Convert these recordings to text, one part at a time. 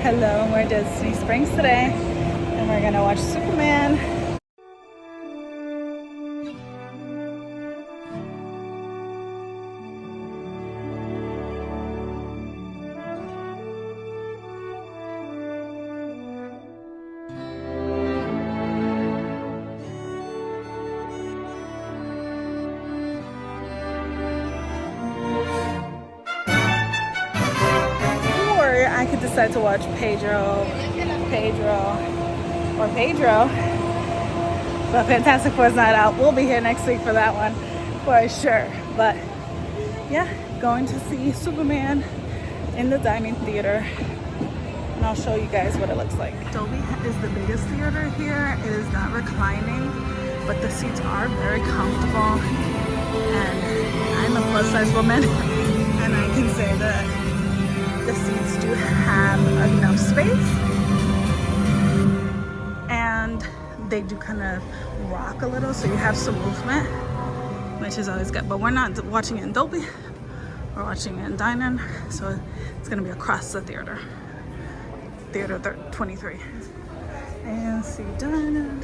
Hello, we're at Disney Springs today, and we're gonna watch Superman. I could decide to watch Pedro, but Fantastic Four's not out. We'll be here next week for that one, for sure. But yeah, going to see Superman in the Dine-In theater, and I'll show you guys what it looks like. Dolby is the biggest theater here. It is not reclining, but the seats are very comfortable, and I'm a plus-size woman, and I can say that the seats do have enough space, and they do kind of rock a little, so you have some movement, which is always good. But we're not watching it in Dolby, we're watching it in Dine-In, so it's gonna be across the theater 23. AMC Dine-In.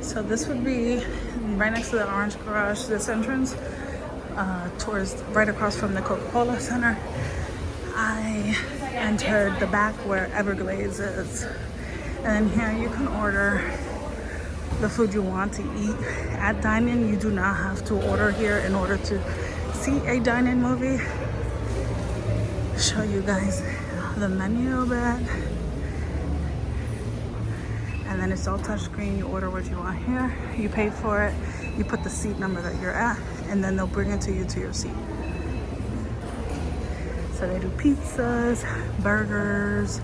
So this would be right next to the orange garage, this entrance, towards right across from the Coca-Cola Center. I entered the back where Everglades is, and here you can order the food you want to eat. At Dine-In, you do not have to order here in order to see a Dine-In movie. Show you guys the menu a bit, and then it's all touchscreen. You order what you want here, you pay for it, you put the seat number that you're at, and then they'll bring it to you to your seat. So they do pizzas, burgers,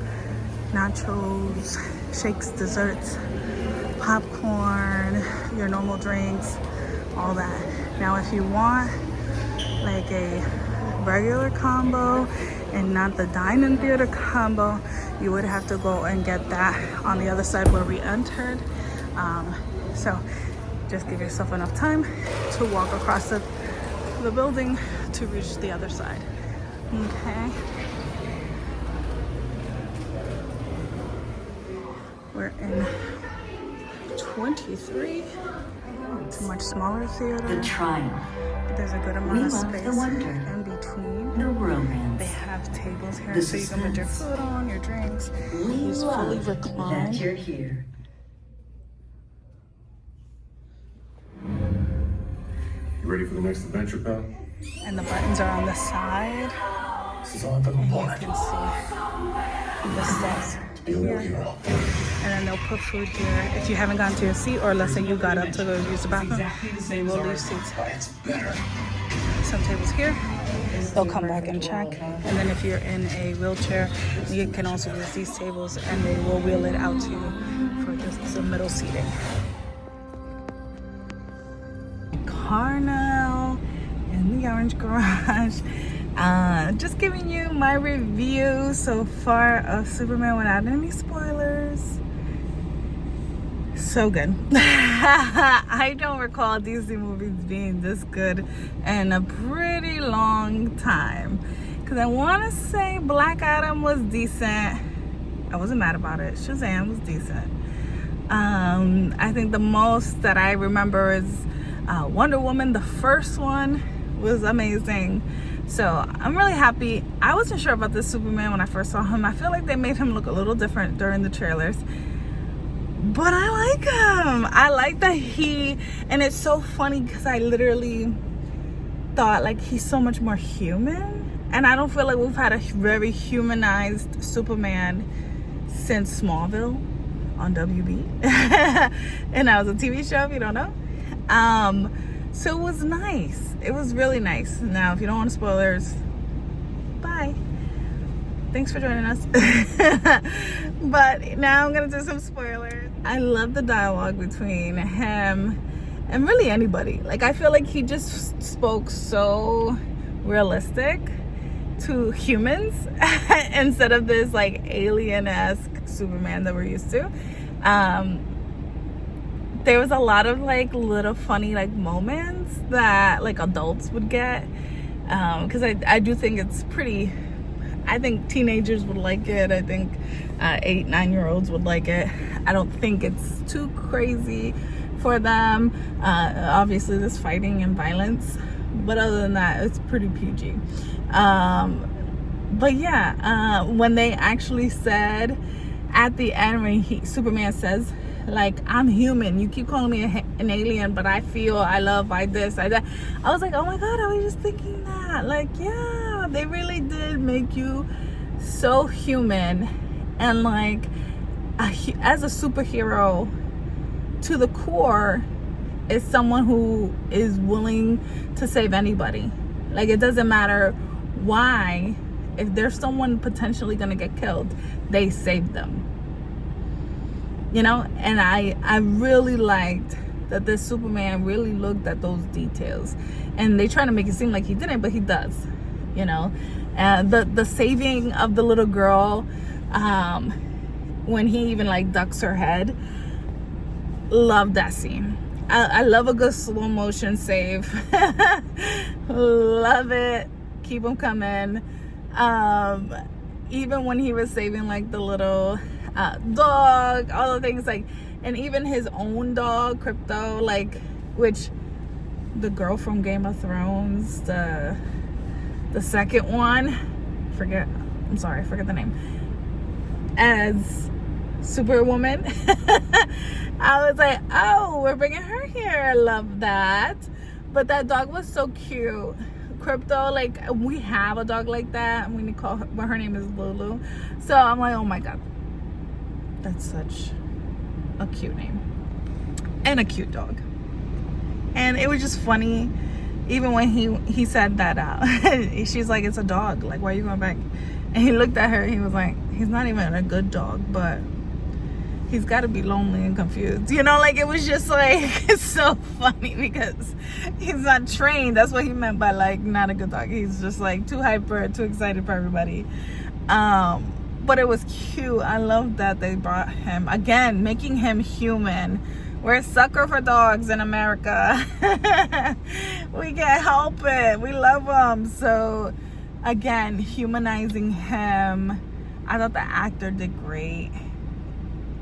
nachos, shakes, desserts, popcorn, your normal drinks, all that. Now if you want like a regular combo and not the Dine-In theater combo, you would have to go and get that on the other side where we entered. So just give yourself enough time to walk across the building to reach the other side. Okay. We're in 23. It's a much smaller theater. The triumph. But there's a good amount of space in between. No romance. They have tables here so you can put your food on, your drinks. It's fully reclined. That you're here. You ready for the next adventure, pal? And the buttons are on the side. This is all I've ever And you wanted. can see the steps Be a real here. hero. And then they'll put food here. If you haven't gotten to your seat, or let's say you got up to go use the bathroom, they will leave seats. It's better. Some tables here. They'll come back and check. And then if you're in a wheelchair, you can also use these tables, and they will wheel it out to you for just the middle seating. Car now in the orange garage. Just giving you my review so far of Superman without any spoilers. So good. I don't recall Disney movies being this good in a pretty long time, because I want to say Black Adam was decent. I wasn't mad about it. Shazam was decent. I think the most that I remember is Wonder Woman. The first one was amazing. So I'm really happy. I wasn't sure about this Superman when I first saw him. I feel like they made him look a little different during the trailers, but I like him. I like that and it's so funny because I literally thought like he's so much more human, and I don't feel like we've had a very humanized Superman since Smallville on WB. And that was a TV show if you don't know. So it was nice. It was really nice. Now, if you don't want spoilers, bye. Thanks for joining us. But now I'm gonna do some spoilers. I love the dialogue between him and really anybody. Like, I feel like he just spoke so realistic to humans instead of this like alien-esque Superman that we're used to. There was a lot of like little funny like moments that like adults would get, because I do think it's pretty I think teenagers would like it. I think 8-9-year-olds would like it. I don't think it's too crazy for them. Obviously there's fighting and violence, but other than that, it's pretty PG. But yeah, when they actually said at the end, when Superman says, like, I'm human, you keep calling me an alien, but I feel, I love, I this, I that, I was like, oh my god, I was just thinking that. Like, yeah, they really did make you so human. And like, as a superhero to the core is someone who is willing to save anybody. Like, it doesn't matter why. If there's someone potentially gonna get killed, they save them, you know. And I really liked that this Superman really looked at those details, and they try to make it seem like he didn't, but he does, you know. The saving of the little girl, when he even like ducks her head, love that scene. I love a good slow motion save. Love it. Keep them coming. Even when he was saving like the little dog, all the things, like, and even his own dog, Crypto, like, which the girl from Game of Thrones, the second one, forget the name, as Superwoman. I was like, oh, we're bringing her here. I love that. But that dog was so cute. Crypto, like, we have a dog like that, and we call her, but her name is Lulu. So I'm like, oh my god, that's such a cute name and a cute dog. And it was just funny, even when he said that she's like, it's a dog, like, why are you going back? And he looked at her, he was like, he's not even a good dog, but he's got to be lonely and confused, you know. Like, it was just like, it's so funny because he's not trained. That's what he meant by like not a good dog. He's just like too hyper, too excited for everybody. But it was cute. I love that they brought him again, making him human. We're a sucker for dogs in America. We can't help it. We love them. So again, humanizing him. I thought the actor did great.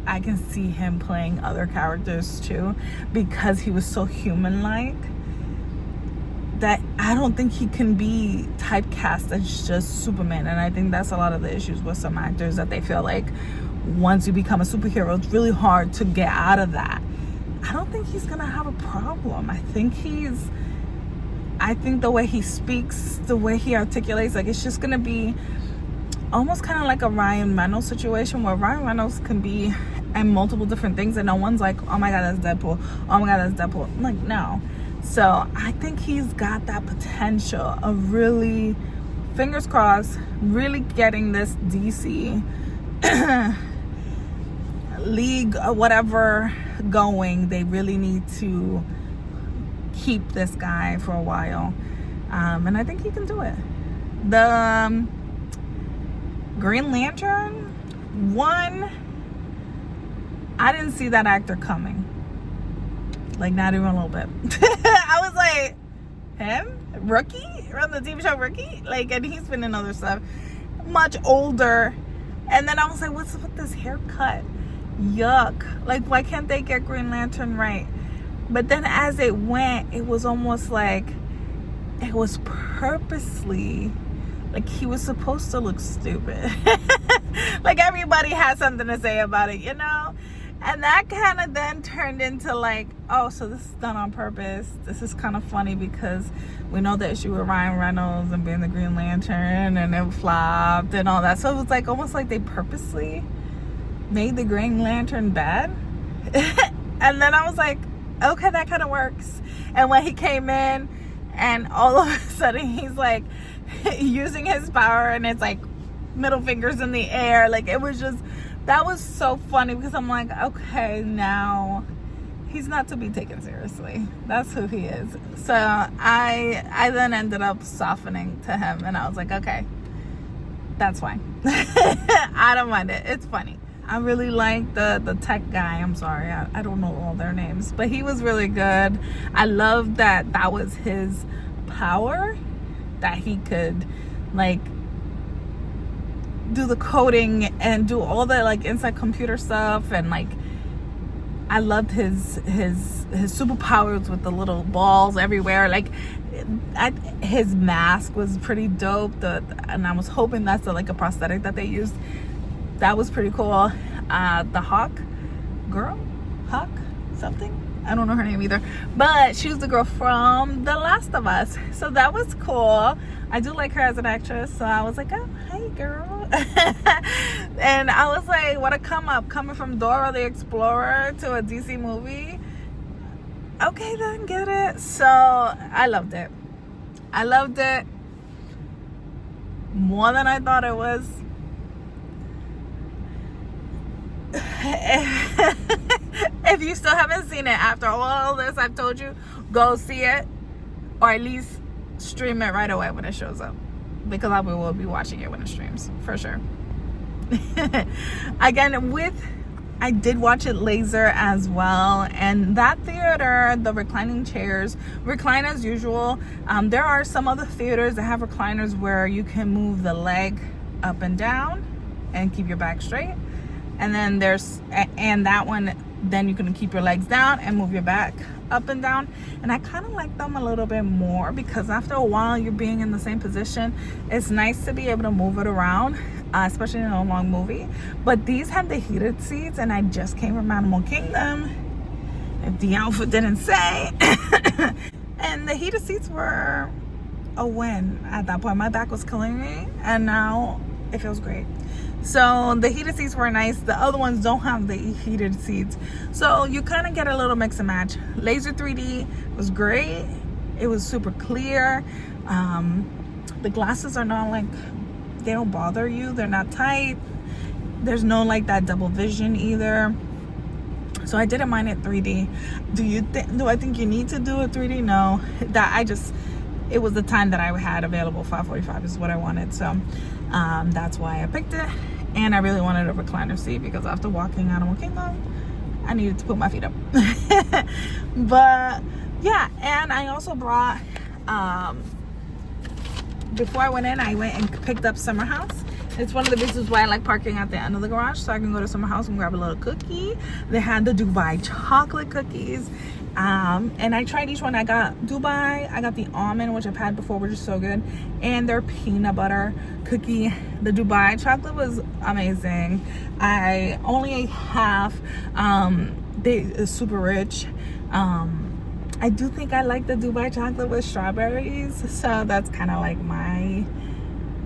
I can see him playing other characters too, because he was so human-like that I don't think he can be typecast as just Superman. And I think that's a lot of the issues with some actors, that they feel like once you become a superhero, it's really hard to get out of that. I don't think he's gonna have a problem. I think the way he speaks, the way he articulates, like, it's just gonna be almost kind of like a Ryan Reynolds situation, where Ryan Reynolds can be in multiple different things and no one's like, oh my god, that's Deadpool, oh my god, that's Deadpool. I'm like, no. So I think he's got that potential of really, fingers crossed, really getting this DC league or whatever going. They really need to keep this guy for a while, and I think he can do it. The Green Lantern one, I didn't see that actor coming, like, not even a little bit. I was like, him? Rookie? From the TV show Rookie? Like, and he's been in other stuff, much older. And then I was like, what's with this haircut? Yuck. Like, why can't they get Green Lantern right? But then as it went, it was almost like it was purposely, like, he was supposed to look stupid. Like, everybody has something to say about it, you know? And that kind of then turned into like, oh, so this is done on purpose. This is kind of funny because we know the issue with Ryan Reynolds and being the Green Lantern, and it flopped and all that. So it was like almost like they purposely made the Green Lantern bad. And then I was like, okay, that kind of works. And when he came in and all of a sudden he's like using his power and it's like middle fingers in the air, like, it was just, that was so funny because I'm like, okay, now he's not to be taken seriously. That's who he is. So I then ended up softening to him, and I was like, okay, that's fine. I don't mind it. It's funny. I really like the tech guy. I'm sorry, I don't know all their names, but he was really good. I love that was his power, that he could, like, do the coding and do all the like inside computer stuff, and like I loved his superpowers with the little balls everywhere. Like his mask was pretty dope. And I was hoping that's like a prosthetic that they used. That was pretty cool. The Hawk something, I don't know her name either, but she was the girl from The Last of Us, so that was cool. I do like her as an actress, so I was like, oh, hey girl. And I was like, what a come up, coming from Dora the Explorer to a DC movie. Okay, then, get it. So I loved it more than I thought it was. If you still haven't seen it after all this I've told you, go see it, or at least stream it right away when it shows up, because I will be watching it when it streams for sure. Again, I did watch it laser as well, and that theater, the reclining chairs recline as usual. There are some other theaters that have recliners where you can move the leg up and down and keep your back straight, and then that one, then you can keep your legs down and move your back up and down. And I kind of like them a little bit more, because after a while you're being in the same position. It's nice to be able to move it around, especially in a long movie. But these have the heated seats, and I just came from Animal Kingdom, if the outfit didn't say. And the heated seats were a win at that point. My back was killing me, and now it feels great. So the heated seats were nice. The other ones don't have the heated seats, so you kind of get a little mix and match. Laser 3D was great. It was super clear. The glasses are not like, they don't bother you, they're not tight. There's no like that double vision either, so I didn't mind it 3D. Do I think you need to do a 3D? No, it was the time that I had available. 5:45 is what I wanted, so that's why I picked it. And I really wanted a recliner seat, because after walking Animal Kingdom, I needed to put my feet up. But yeah, and I also brought, before I went in, I went and picked up Summer House. It's one of the reasons why I like parking at the end of the garage, so I can go to Summer House and grab a little cookie. They had the Dubai chocolate cookies. And I tried each one. I got Dubai, I got the almond, which I've had before, which is so good, and their peanut butter cookie. The Dubai chocolate was amazing. I only ate half. It's super rich. I do think I like the Dubai chocolate with strawberries, so that's kind of like my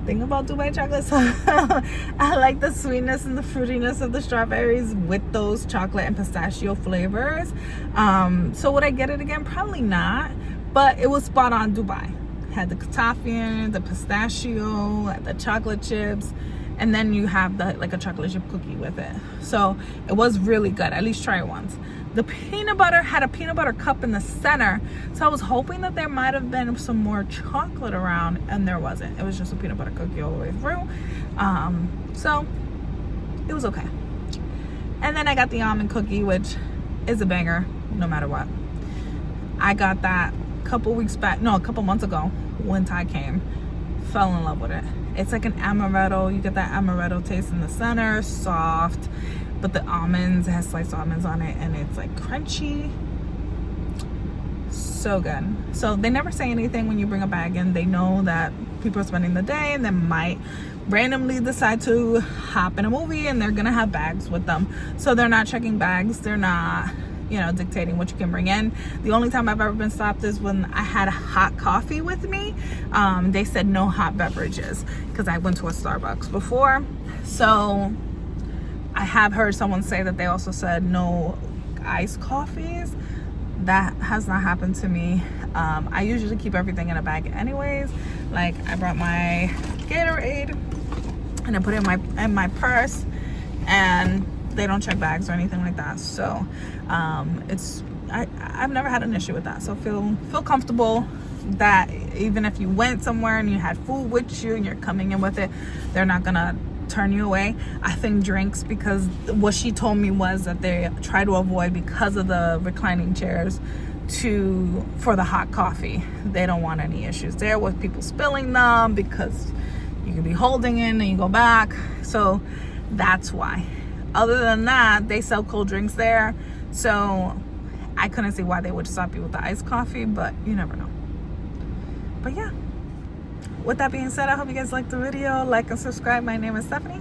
thing about Dubai chocolate. So I like the sweetness and the fruitiness of the strawberries with those chocolate and pistachio flavors. So would I get it again? Probably not, but it was spot on. Dubai had the katafia, the pistachio, the chocolate chips, and then you have like a chocolate chip cookie with it. So it was really good. At least try it once. The peanut butter had a peanut butter cup in the center, so I was hoping that there might have been some more chocolate around, and there wasn't. It was just a peanut butter cookie all the way through. So it was okay. And then I got the almond cookie, which is a banger no matter what. I got that a couple months ago when Ty came. Fell in love with it. It's like an amaretto. You get that amaretto taste in the center, soft, but the almonds, it has sliced almonds on it, and it's like crunchy. So good. So they never say anything when you bring a bag in. They know that people are spending the day and they might randomly decide to hop in a movie, and they're gonna have bags with them, so they're not checking bags. They're not, dictating what you can bring in. The only time I've ever been stopped is when I had a hot coffee with me. They said no hot beverages, because I went to a Starbucks before. So I have heard someone say that they also said no iced coffees. That has not happened to me. I usually keep everything in a bag anyways. Like, I brought my Gatorade and I put it in my purse, and they don't check bags or anything like that. So I've never had an issue with that. So feel comfortable that even if you went somewhere and you had food with you and you're coming in with it, they're not gonna turn you away. I think drinks, because what she told me was that they try to avoid, because of the reclining chairs, for the hot coffee. They don't want any issues there with people spilling them, because You could be holding in and you go back. So that's why. Other than that, they sell cold drinks there. So I couldn't see why they would stop you with the iced coffee, but you never know. But yeah. With that being said, I hope you guys liked the video. Like and subscribe. My name is Stephanie.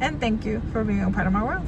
And thank you for being a part of my world.